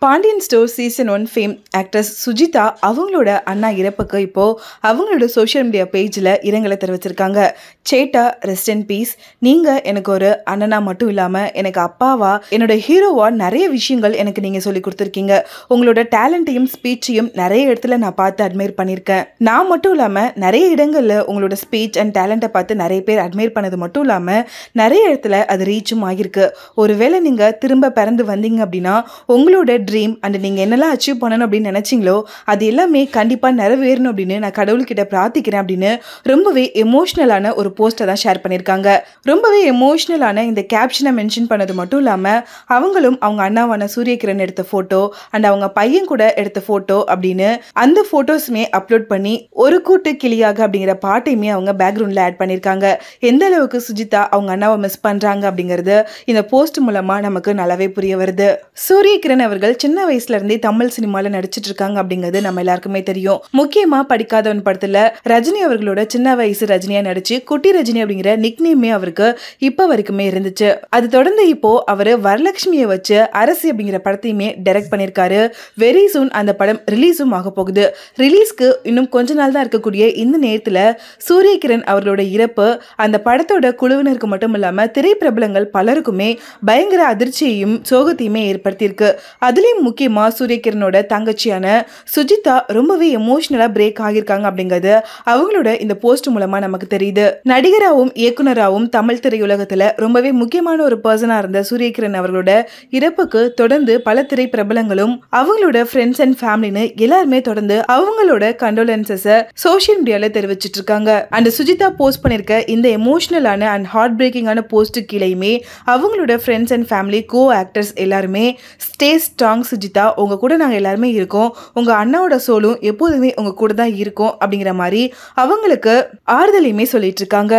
Pandian store season 1 fame actress Sujitha அவங்களோட அண்ணா இறப்புக்கு இப்போ அவங்களோட சோஷியல் மீடியா பேஜில் இரங்கலை தெரிவிச்சிருக்காங்க. சேட்டா ரெஸ்ட் இன் பீஸ். நீங்கள் எனக்கு ஒரு அண்ணனா மட்டும் இல்லாமல் எனக்கு அப்பாவா என்னோட ஹீரோவா நிறைய விஷயங்கள் எனக்கு நீங்கள் சொல்லி கொடுத்துருக்கீங்க. உங்களோட டேலண்ட்டையும் ஸ்பீச்சையும் நிறைய இடத்துல நான் பார்த்து அட்மையர் பண்ணியிருக்கேன். நான் மட்டும் இல்லாமல் நிறைய இடங்களில் உங்களோட ஸ்பீச் அண்ட் டேலண்ட்டை பார்த்து நிறைய பேர் அட்மையர் பண்ணது மட்டும் இல்லாமல் நிறைய இடத்துல அது ரீச்சும் ஆகியிருக்கு. ஒருவேளை நீங்கள் திரும்ப பிறந்து வந்தீங்க அப்படின்னா உங்களோட ட்ரீம் அண்ட் நீங்கள் என்னெல்லாம் அச்சீவ் பண்ணணும் அப்படின்னு நினச்சிங்களோ அது எல்லாமே கண்டிப்பாக நிறைவேறணும் அப்படின்னு நான் கடவுள்கிட்ட பிரார்த்திக்கிறேன் அப்படின்னு ரொம்பவே எமோஷ்னலான ஒரு போஸ்ட்டை தான் ஷேர் பண்ணியிருக்காங்க. ரொம்பவே எமோஷ்னலான இந்த கேப்ஷனை மென்ஷன் பண்ணது மட்டும் இல்லாமல் அவங்களும் அவங்க அண்ணாவான சூரியகிரண் எடுத்த ஃபோட்டோ அண்ட் அவங்க பையன் கூட எடுத்த ஃபோட்டோ அப்படின்னு அந்த ஃபோட்டோஸுமே அப்லோட் பண்ணி ஒரு கூட்டு கிளியாக அப்படிங்கிற பாட்டையுமே அவங்க பேக்ரவுண்டில் ஆட் பண்ணியிருக்காங்க. எந்த அளவுக்கு சுஜிதா அவங்க அண்ணாவை மிஸ் பண்ணுறாங்க அப்படிங்கிறது இந்த போஸ்ட் மூலமாக நமக்கு நல்லாவே புரிய வருது. சூரியகிரண் அவர்கள் சின்ன வயசுல இருந்தே தமிழ் சினிமால நடிச்சிட்டு இருக்காங்க அப்படிங்கிறது நம்ம எல்லாருக்குமே தெரியும். முக்கியமா படிக்காதவன் படத்துல ரஜினி அவர்களோட சின்ன வயசு ரஜினியா நடிச்சு குட்டி ரஜினி அப்படிங்கிற நிக்நேமே அவருக்கு இப்ப வரைக்குமே இருந்துச்சு. அது தொடர்ந்து இப்போ அவரு வரலட்சுமியை வச்சு அரசி அப்படிங்கிற படத்தையுமே டைரக்ட் பண்ணிருக்காரு. வெரி சூன் அந்த படம் ரிலீஸும் ஆக போகுது. ரிலீஸ்க்கு இன்னும் கொஞ்ச நாள் தான் இருக்கக்கூடிய இந்த நேரத்துல சூரியகிரண் அவர்களோட இறப்பு அந்த படத்தோட குழுவினருக்கு மட்டும் இல்லாம திரைப்பிரபலங்கள் பலருக்குமே பயங்கர அதிர்ச்சியையும் சோகத்தையுமே ஏற்படுத்தியிருக்கு. அதுலயும் முக்கியமா சூரியகிரணோட தங்கச்சியான சுஜிதா ரொம்பவே எமோஷனலா பிரேக் ஆகியிருக்காங்க அப்படிங்கிறது அவங்களோட இந்த போஸ்ட் மூலமா நமக்கு தெரியுது. நடிகராகவும் இயக்குனராகவும் தமிழ் திரையுலகத்துல ரொம்பவே முக்கியமான ஒரு பர்சனா இருந்த சூரியகிரண் அவர்களோட இறப்புக்கு தொடர்ந்து பல திரை பிரபலங்களும் அவங்களோட ஃப்ரெண்ட்ஸ் அண்ட் ஃபேமிலின்னு எல்லாருமே தொடர்ந்து அவங்களோட கண்டோலன்சஸை சோஷியல் மீடியால தெரிவிச்சிட்டு இருக்காங்க. அண்ட் சுஜிதா போஸ்ட் பண்ணிருக்க இந்த எமோஷனலான அண்ட் ஹார்ட் பிரேக்கிங்கான போஸ்ட் கீழேயுமே அவங்களோட friends and family co actors எல்லாருமே ஸ்டே ஸ்ட்ராங் சுஜிதா, உங்க கூட நாங்கள் எல்லாருமே இருக்கோம், உங்க அண்ணாவோட சோலும் எப்போதுமே உங்க கூட தான் இருக்கும் அப்படிங்கிற மாதிரி அவங்களுக்கு ஆறுதலையுமே சொல்லிட்டு இருக்காங்க.